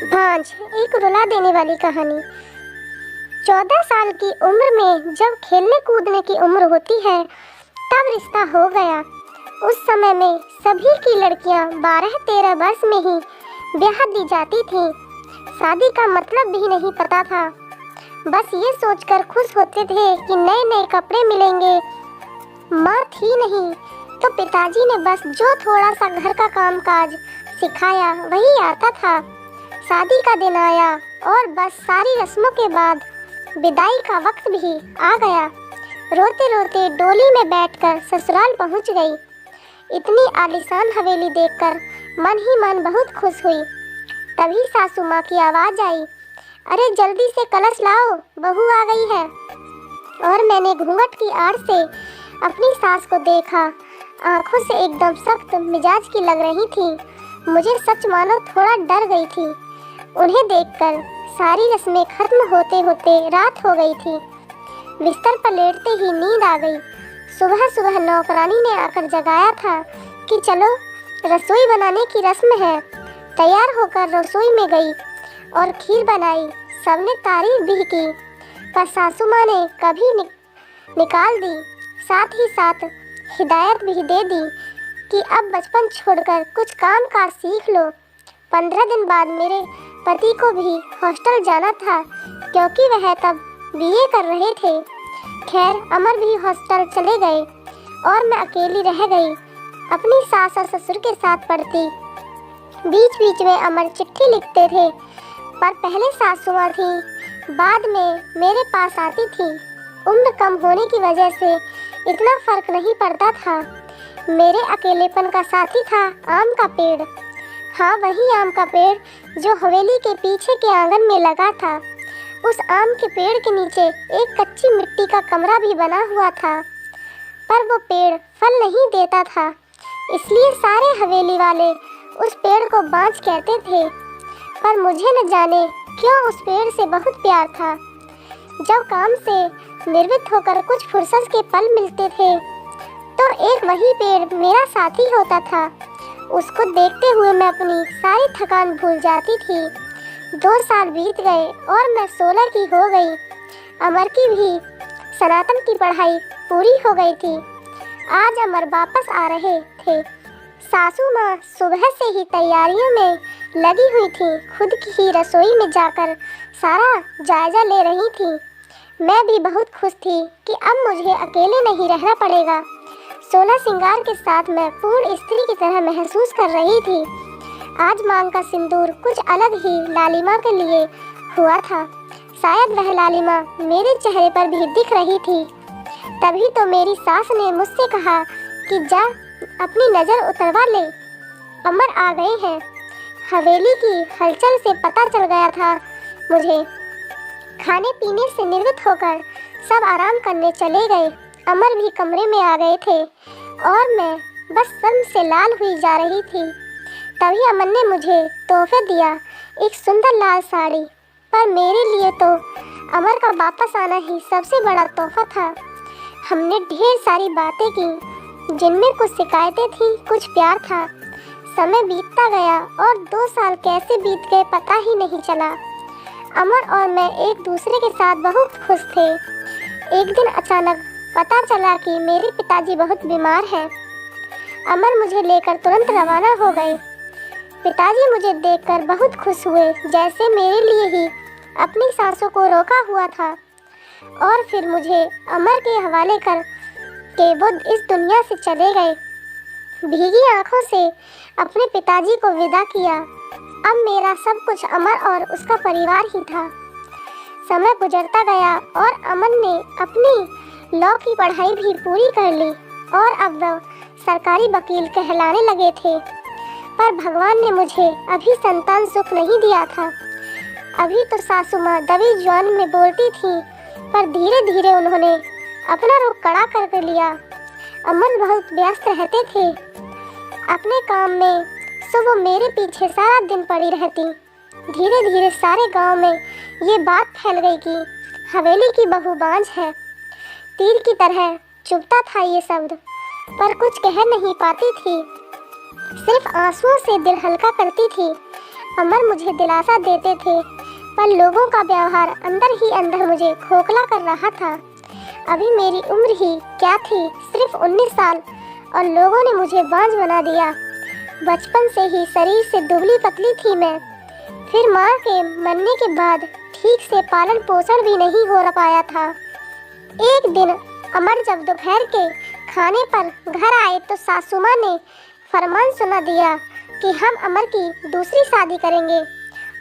भांज एक रुला देने वाली कहानी। 14 साल की उम्र में जब खेलने कूदने की उम्र होती है तब रिश्ता हो गया। उस समय में सभी की लड़कियां 12-13 वर्ष में ही ब्याह दी जाती थीं। शादी का मतलब भी नहीं पता था। बस ये सोचकर खुश होते थे कि नए नए कपड़े मिलेंगे। माँ थी नहीं तो पिताजी ने बस जो थोड़ा सा घर का काम काज सिखाया वही आता था। शादी का दिन आया और बस सारी रस्मों के बाद विदाई का वक्त भी आ गया। रोते रोते डोली में बैठकर ससुराल पहुंच गई। इतनी आलीशान हवेली देखकर मन ही मन बहुत खुश हुई। तभी सासू माँ की आवाज़ आई, अरे जल्दी से कलश लाओ, बहू आ गई है। और मैंने घूंघट की आड़ से अपनी सास को देखा। आंखों से एकदम सख्त मिजाज की लग रही थी। मुझे सच मानो थोड़ा डर गई थी। उन्हें देखकर सारी रस्में खत्म होते होते रात हो गई थी। बिस्तर पर लेटते ही नींद आ गई। सुबह सुबह नौकरानी ने आकर जगाया था कि चलो रसोई बनाने की रस्म है। तैयार होकर रसोई में गई और खीर बनाई। सबने तारीफ भी की, पर सासू माँ ने कभी निकाल दी। साथ ही साथ हिदायत भी दे दी कि अब बचपन छोड़कर कुछ काम काज सीख लो। 15 दिन बाद मेरे पति को भी हॉस्टल जाना था क्योंकि वह तब बीए कर रहे थे। खैर अमर भी हॉस्टल चले गए और मैं अकेली रह गई। अपनी सास और ससुर के साथ पढ़ती। बीच बीच में अमर चिट्ठी लिखते थे, पर पहले सासू माँ थी, बाद में मेरे पास आती थी। उम्र कम होने की वजह से इतना फर्क नहीं पड़ता था। मेरे अकेलेपन का साथी था आम का पेड़। हाँ, वही आम का पेड़ जो हवेली के पीछे के आंगन में लगा था। उस आम के पेड़ के नीचे एक कच्ची मिट्टी का कमरा भी बना हुआ था, पर वो पेड़ फल नहीं देता था, इसलिए सारे हवेली वाले उस पेड़ को बांझ कहते थे। पर मुझे न जाने क्यों उस पेड़ से बहुत प्यार था। जब काम से निवृत्त होकर कुछ फुर्सत के पल मिलते थे तो एक वही पेड़ मेरा साथी होता था। उसको देखते हुए मैं अपनी सारी थकान भूल जाती थी। 2 साल बीत गए और मैं 16 की हो गई। अमर की भी सनातन की पढ़ाई पूरी हो गई थी। आज अमर वापस आ रहे थे। सासू माँ सुबह से ही तैयारियों में लगी हुई थी। खुद की ही रसोई में जाकर सारा जायजा ले रही थी। मैं भी बहुत खुश थी कि अब मुझे अकेले नहीं रहना पड़ेगा। 16 श्रृंगार के साथ मैं पूर्ण स्त्री की तरह महसूस कर रही थी। आज मांग का सिंदूर कुछ अलग ही लालिमा के लिए हुआ था। शायद वह लालिमा मेरे चेहरे पर भी दिख रही थी। तभी तो मेरी सास ने मुझसे कहा कि जा अपनी नज़र उतरवा ले, अमर आ गए हैं। हवेली की हलचल से पता चल गया था मुझे। खाने पीने से निवृत्त होकर सब आराम करने चले गए। अमर भी कमरे में आ गए थे और मैं बस शर्म से लाल हुई जा रही थी। तभी अमन ने मुझे तोहफे दिया, एक सुंदर लाल साड़ी। पर मेरे लिए तो अमर का वापस आना ही सबसे बड़ा तोहफा था। हमने ढेर सारी बातें की, जिनमें कुछ शिकायतें थी, कुछ प्यार था। समय बीतता गया और 2 साल कैसे बीत गए पता ही नहीं चला। अमर और मैं एक दूसरे के साथ बहुत खुश थे। एक दिन अचानक पता चला कि मेरे पिताजी बहुत बीमार हैं। अमर मुझे लेकर तुरंत रवाना हो गए। पिताजी मुझे देखकर बहुत खुश हुए, जैसे मेरे लिए ही अपनी सांसों को रोका हुआ था। और फिर मुझे अमर के हवाले कर के वो इस दुनिया से चले गए। भीगी आंखों से अपने पिताजी को विदा किया। अब मेरा सब कुछ अमर और उसका परिवार ही था। समय गुजरता गया और अमन ने अपनी लॉ की पढ़ाई भी पूरी कर ली और अब वह सरकारी वकील कहलाने लगे थे। पर भगवान ने मुझे अभी संतान सुख नहीं दिया था। अभी तो सासू माँ दबी जुबान में बोलती थी, पर धीरे धीरे उन्होंने अपना रुख कड़ा कर लिया। अमन बहुत व्यस्त रहते थे अपने काम में, सो वो मेरे पीछे सारा दिन पड़ी रहती। धीरे धीरे सारे गांव में ये बात फैल गई कि हवेली की बहू बांझ है। तीर की तरह चुभता था ये शब्द, पर कुछ कह नहीं पाती थी। सिर्फ आंसुओं से दिल हल्का करती थी। अमर मुझे दिलासा देते थे, पर लोगों का व्यवहार अंदर ही अंदर मुझे खोखला कर रहा था। अभी मेरी उम्र ही क्या थी, सिर्फ 19 साल, और लोगों ने मुझे बांझ बना दिया। बचपन से ही शरीर से दुबली पतली थी मैं। फिर माँ के मरने के बाद ठीक से पालन पोषण भी नहीं हो पाया था। एक दिन अमर जब दोपहर के खाने पर घर आए तो सासू माँ ने फरमान सुना दिया कि हम अमर की दूसरी शादी करेंगे।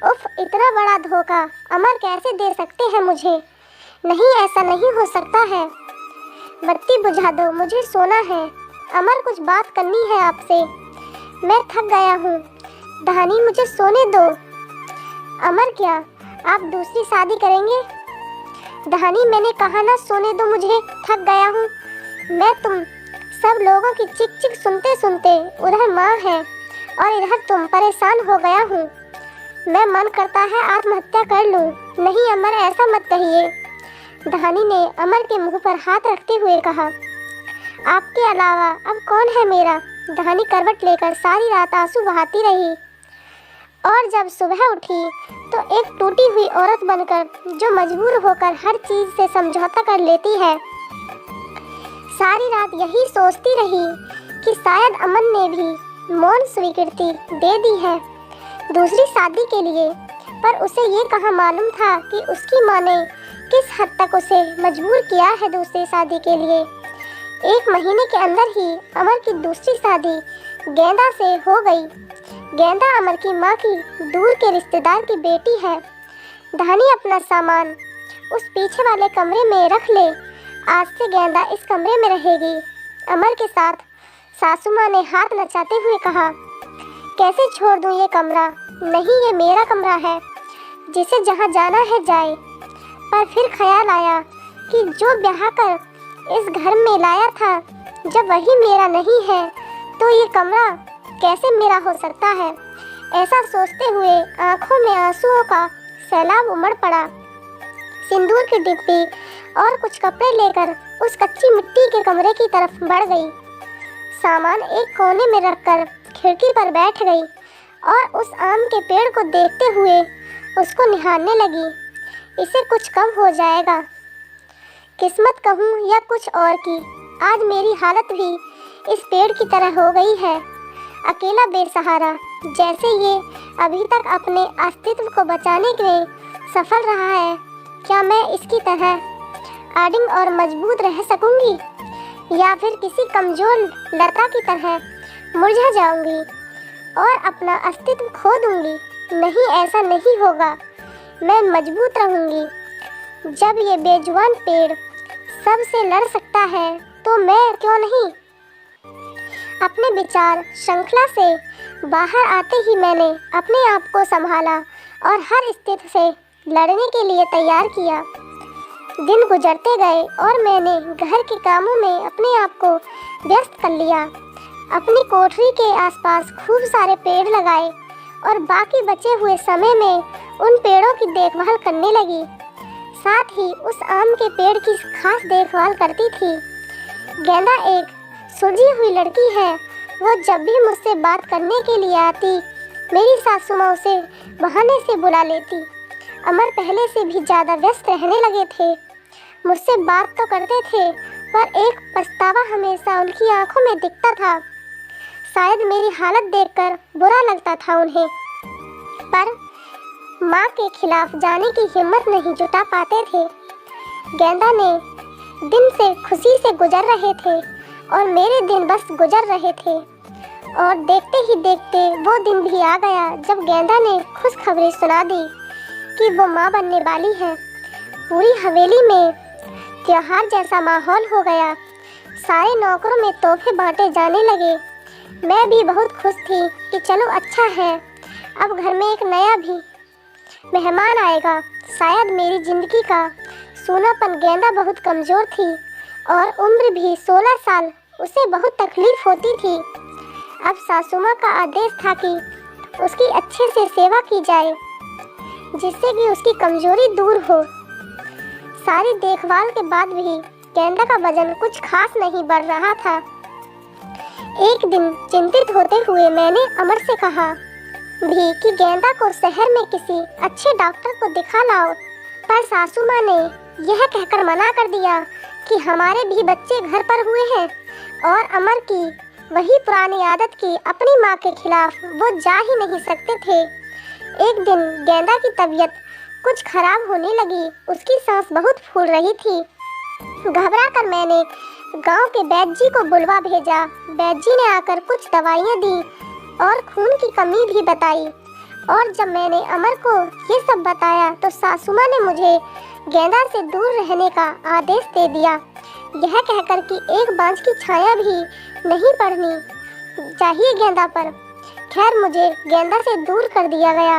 उफ, इतना बड़ा धोखा अमर कैसे दे सकते हैं मुझे? नहीं, ऐसा नहीं हो सकता है। बत्ती बुझा दो, मुझे सोना है। अमर, कुछ बात करनी है आपसे। मैं थक गया हूँ। धानी, मुझे सोने दो। अमर, क्या आप दूसरी शादी करेंगे? धानी, मैंने कहा ना सोने दो मुझे, थक गया हूँ मैं। तुम सब लोगों की चिक चिक सुनते सुनते, उधर माँ है और इधर तुम, परेशान हो गया हूँ मैं। मन करता है आत्महत्या कर लूँ। नहीं अमर, ऐसा मत कहिए। धानी ने अमर के मुंह पर हाथ रखते हुए कहा, आपके अलावा अब कौन है मेरा? धानी करवट लेकर सारी रात आंसू बहाती रही और जब सुबह उठी तो एक टूटी हुई औरत बनकर, जो मजबूर होकर हर चीज से समझौता कर लेती है। सारी रात यही सोचती रही कि शायद अमन ने भी मौन स्वीकृति दे दी है दूसरी शादी के लिए, पर उसे ये कहाँ मालूम था कि उसकी माँ ने किस हद तक उसे मजबूर किया है दूसरी शादी के लिए। 1 महीने के अंदर ही अमर की दूसरी शादी गेंदा से हो गई। गेंदा अमर की माँ की दूर के रिश्तेदार की बेटी है। धानी अपना सामान उस पीछे वाले कमरे में रख ले। आज से गेंदा इस कमरे में रहेगी। अमर के साथ सासू माँ ने हाथ नचाते हुए कहा, कैसे छोड़ दूँ ये कमरा? नहीं, ये मेरा कमरा है, जिसे जहाँ जाना है जाए। पर फिर ख्याल आया कि जो ब्याह कर इस घर में लाया था, जब वही मेरा नहीं है तो ये कमरा कैसे मेरा हो सकता है? ऐसा सोचते हुए आंखों में आंसुओं का सैलाब उमड़ पड़ा। सिंदूर की डिब्बी और कुछ कपड़े लेकर उस कच्ची मिट्टी के कमरे की तरफ बढ़ गई। सामान एक कोने में रखकर खिड़की पर बैठ गई और उस आम के पेड़ को देखते हुए उसको निहारने लगी। इसे कुछ कम हो जाएगा, किस्मत कहूँ या कुछ और की, आज मेरी हालत भी इस पेड़ की तरह हो गई है, अकेला बेसहारा। जैसे ये अभी तक अपने अस्तित्व को बचाने में सफल रहा है, क्या मैं इसकी तरह आडिंग और मजबूत रह सकूंगी, या फिर किसी कमजोर लता की तरह मुरझा जाऊंगी और अपना अस्तित्व खो दूंगी? नहीं, ऐसा नहीं होगा। मैं मजबूत रहूंगी। जब ये बेजुबान पेड़ सबसे लड़ सकता है तो मैं क्यों नहीं? अपने विचार श्रृंखला से बाहर आते ही मैंने अपने आप को संभाला और हर स्थिति से लड़ने के लिए तैयार किया। दिन गुजरते गए और मैंने घर के कामों में अपने आप को व्यस्त कर लिया। अपनी कोठरी के आसपास खूब सारे पेड़ लगाए और बाकी बचे हुए समय में उन पेड़ों की देखभाल करने लगी। साथ ही उस आम के पेड़ की खास देखभाल करती थी। गेंदा एक सुलझी हुई लड़की है। वो जब भी मुझसे बात करने के लिए आती, मेरी सासू माँ उसे बहाने से बुला लेती। अमर पहले से भी ज़्यादा व्यस्त रहने लगे थे। मुझसे बात तो करते थे, पर एक पछतावा हमेशा उनकी आंखों में दिखता था। शायद मेरी हालत देखकर बुरा लगता था उन्हें, पर माँ के खिलाफ जाने की हिम्मत नहीं जुटा पाते थे। गेंदा ने दिन से खुशी से गुजर रहे थे और मेरे दिन बस गुजर रहे थे, और देखते ही देखते वो दिन भी आ गया जब गेंदा ने खुशखबरी सुना दी कि वो माँ बनने वाली है। पूरी हवेली में त्योहार जैसा माहौल हो गया। सारे नौकरों में तोहफे बांटे जाने लगे। मैं भी बहुत खुश थी कि चलो अच्छा है, अब घर में एक नया भी मेहमान आएगा। शायद मेरी जिंदगी का सूनापन। गेंदा बहुत कमज़ोर थी और उम्र भी 16 साल। उसे बहुत तकलीफ होती थी। अब सासू माँ का आदेश था कि उसकी अच्छे से सेवा की जाए, जिससे कि उसकी कमजोरी दूर हो। सारी देखभाल के बाद भी गेंदा का वजन कुछ खास नहीं बढ़ रहा था। एक दिन चिंतित होते हुए मैंने अमर से कहा, भी कि गेंदा को शहर में किसी अच्छे डॉक्टर को दिखा लाओ, पर सासू माँ ने यह कहकर मना कर दिया कि हमारे भी बच्चे घर पर हुए हैं और अमर की वही पुरानी आदत की अपनी माँ के खिलाफ वो जा ही नहीं सकते थे। एक दिन गेंदा की तबीयत कुछ खराब होने लगी, उसकी सांस बहुत फूल रही थी। घबरा कर मैंने गांव के वैद्य जी को बुलवा भेजा। वैद्य जी ने आकर कुछ दवाइयाँ दी और खून की कमी भी बताई। और जब मैंने अमर को ये सब बताया तो सासू माँ ने मुझे गेंदा से दूर रहने का आदेश दे दिया, यह कहकर कि एक बांझ की छाया भी नहीं पड़नी चाहिए गेंदा पर। खैर मुझे गेंदा से दूर कर दिया गया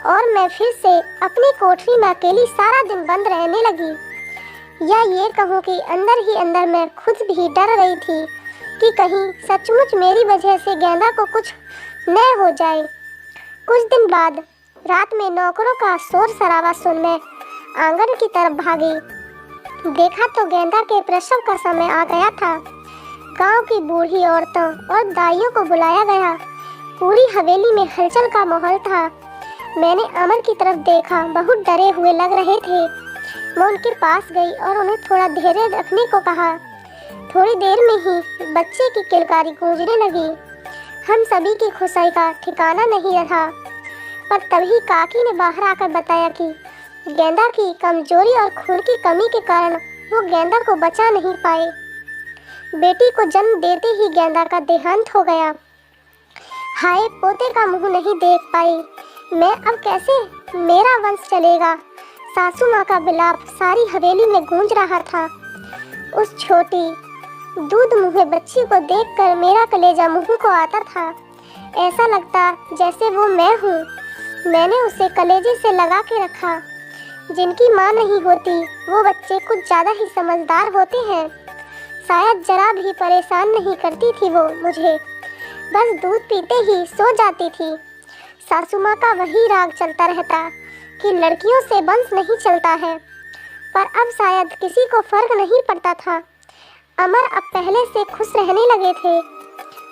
और मैं फिर से अपनी कोठरी में अकेली सारा दिन बंद रहने लगी। या ये कहूँ कि अंदर ही अंदर मैं खुद भी डर रही थी कि कहीं सचमुच मेरी वजह से गेंदा को कुछ न हो जाए। कुछ दिन बाद रात में नौकरों का शोर शराबा सुन मैं आंगन की तरफ भागी। देखा तो गेंदा के प्रसव का समय आ गया था। गांव की बूढ़ी औरतों और दाइयों को बुलाया गया। पूरी हवेली में हलचल का माहौल था। मैंने अमर की तरफ देखा, बहुत डरे हुए लग रहे थे। मैं उनके पास गई और उन्हें थोड़ा धैर्य रखने को कहा। थोड़ी देर में ही बच्चे की किलकारी गूंजने लगी। हम सभी की खुशाई का ठिकाना नहीं रहा, पर तभी काकी ने बाहर आकर बताया कि गेंदा की कमजोरी और खून की कमी के कारण वो गेंदा को बचा नहीं पाए। बेटी को जन्म देते ही गेंदा का देहांत हो गया। हाय, पोते का मुंह नहीं देख पाई मैं, अब कैसे मेरा वंश चलेगा। सासू माँ का विलाप सारी हवेली में गूंज रहा था। उस छोटी दूध मुँहे बच्ची को देखकर मेरा कलेजा मुंह को आता था। ऐसा लगता जैसे वो मैं हूँ। मैंने उसे कलेजे से लगा के रखा। जिनकी माँ नहीं होती वो बच्चे कुछ ज़्यादा ही समझदार होते हैं। शायद जरा भी परेशान नहीं करती थी वो मुझे, बस दूध पीते ही सो जाती थी। सासू माँ का वही राग चलता रहता कि लड़कियों से वंश नहीं चलता है, पर अब शायद किसी को फर्क नहीं पड़ता था। अमर अब पहले से खुश रहने लगे थे।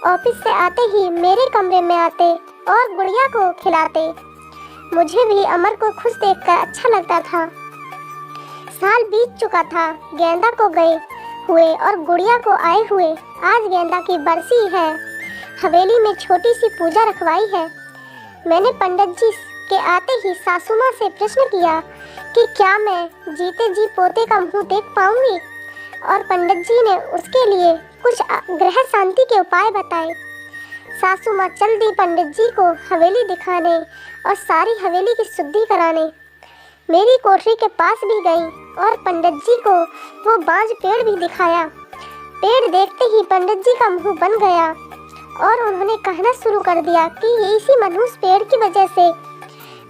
ऑफिस से आते ही मेरे कमरे में आते और गुड़िया को खिलाते। मुझे भी अमर को खुश देखकर अच्छा लगता था। साल बीत चुका था गेंदा को गए हुए और गुड़िया को आए हुए। आज गेंदा की बरसी है। हवेली में छोटी सी पूजा रखवाई है। मैंने पंडित जी के आते ही सासू माँ से प्रश्न किया कि क्या मैं जीते जी पोते का मुंह देख पाऊंगी, और पंडित जी ने उसके लिए कुछ ग्रह शांति के उपाय बताए। सासू माँ चल दी पंडित जी को हवेली दिखाने और सारी हवेली की शुद्धि कराने। मेरी कोठरी के पास भी गई और पंडित जी को वो बांझ पेड़ भी दिखाया। पेड़ देखते ही पंडित जी का मुंह बन गया और उन्होंने कहना शुरू कर दिया कि इसी मनहूस पेड़ की वजह से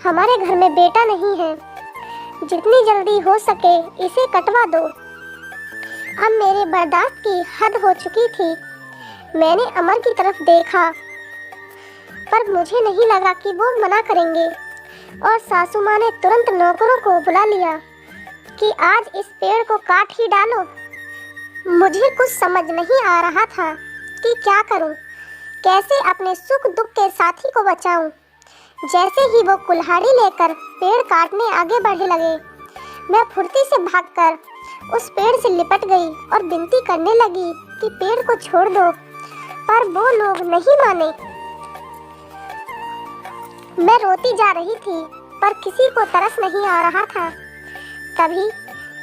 हमारे घर में बेटा नहीं है। जितनी जल्दी हो सके इसे कटवा दो। अब मेरे बर्दाश्त की हद हो चुकी थी। मैंने अमर की तरफ देखा, पर मुझे नहीं लगा कि वो मना करेंगे, और सासू माँ ने तुरंत नौकरों को बुला लिया कि आज इस पेड़ को काट ही डालो। मुझे कुछ समझ नहीं आ रहा था कि क्या करूं, कैसे अपने सुख दुख के साथी को बचाऊं। जैसे ही वो कुल्हाड़ी लेकर पेड़ काटने आगे बढ़ने लगे, मैं फुर्ती से भागकर उस पेड़ से लिपट गई और विनती करने लगी कि पेड़ को छोड़ दो, पर वो लोग नहीं माने। मैं रोती जा रही थी, पर किसी को तरस नहीं आ रहा था। तभी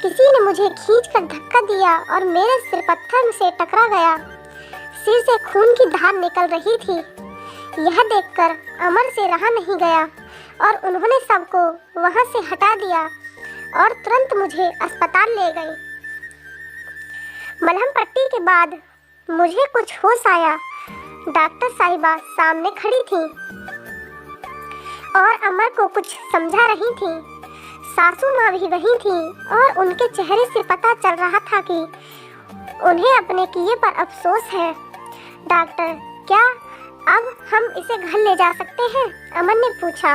किसी ने मुझे खींचकर धक्का दिया और मेरे सिर पत्थर से टकरा गया। सिर से खून की धार निकल रही थी। यह देखकर अमर से रहा नहीं गया और उन्होंने सबको वहां से हटा दिया और तुरंत मुझे अस्पताल ले गए। मलहम पट्टी के बाद मुझे कुछ होश आया। डॉक्टर साहिबा सामने खड़ी थी और अमर को कुछ समझा रही थी। सासू माँ भी वहीं थी और उनके चेहरे से पता चल रहा था कि उन्हें अपने किए पर अफसोस है। डॉक्टर, क्या अब हम इसे घर ले जा सकते हैं? अमर ने पूछा।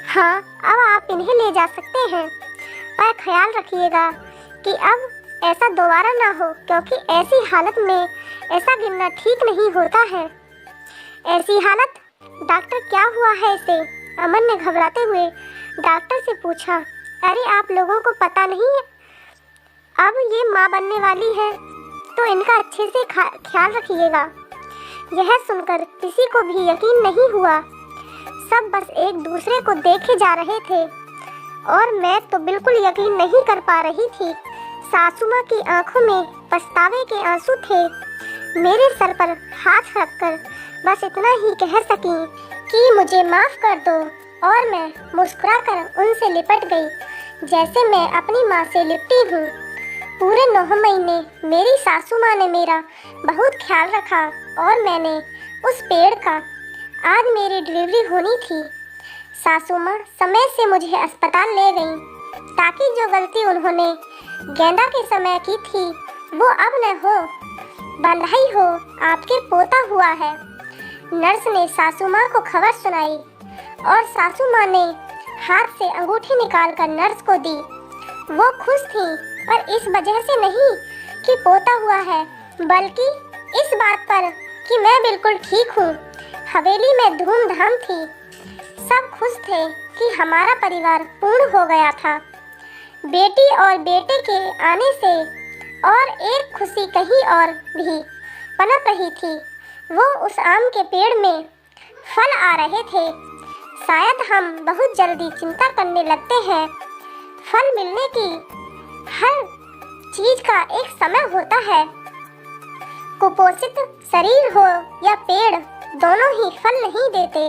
हाँ, अब आप इन्हें ले जा सकते हैं, पर ख्याल रखिएगा कि अब ऐसा दोबारा ना हो, क्योंकि ऐसी हालत में ऐसा गिरना ठीक नहीं होता है। ऐसी हालत डॉक्टर क्या हुआ है इसे? अमन ने घबराते हुए डॉक्टर से पूछा। अरे आप लोगों को पता नहीं है, अब ये माँ बनने वाली है तो इनका अच्छे से ख्याल रखिएगा। यह सुनकर किसी को भी यकीन नहीं हुआ। सब बस एक दूसरे को देखे जा रहे थे और मैं तो बिल्कुल यकीन नहीं कर पा रही थी। सासू माँ की आंखों में पछतावे के आंसू थे। मेरे सर पर हाथ रखकर बस इतना ही कह सकी कि मुझे माफ़ कर दो, और मैं मुस्कुराकर उनसे लिपट गई जैसे मैं अपनी माँ से लिपटी हूँ। पूरे 9 महीने मेरी सासू माँ ने मेरा बहुत ख्याल रखा और मैंने उस पेड़ का आज मेरी डिलीवरी होनी थी। सासू माँ समय से मुझे अस्पताल ले गईं ताकि जो गलती उन्होंने गेंदा के समय की थी वो अब न हो। बधाई हो, आपके पोता हुआ है। नर्स ने सासू माँ को खबर सुनाई और सासू माँ ने हाथ से अंगूठी निकालकर नर्स को दी। वो खुश थी, पर इस वजह से नहीं कि पोता हुआ है, बल्कि इस बात पर कि मैं बिल्कुल ठीक हूँ। हवेली में धूमधाम थी, सब खुश थे कि हमारा परिवार पूर्ण हो गया था। बेटी और बेटे के आने से और एक खुशी कहीं और भी पनप रही थी। वो उस आम के पेड़ में फल आ रहे थे। शायद हम बहुत जल्दी चिंता करने लगते हैं। फल मिलने की हर चीज का एक समय होता है। कुपोषित शरीर हो या पेड़, दोनों ही फल नहीं देते।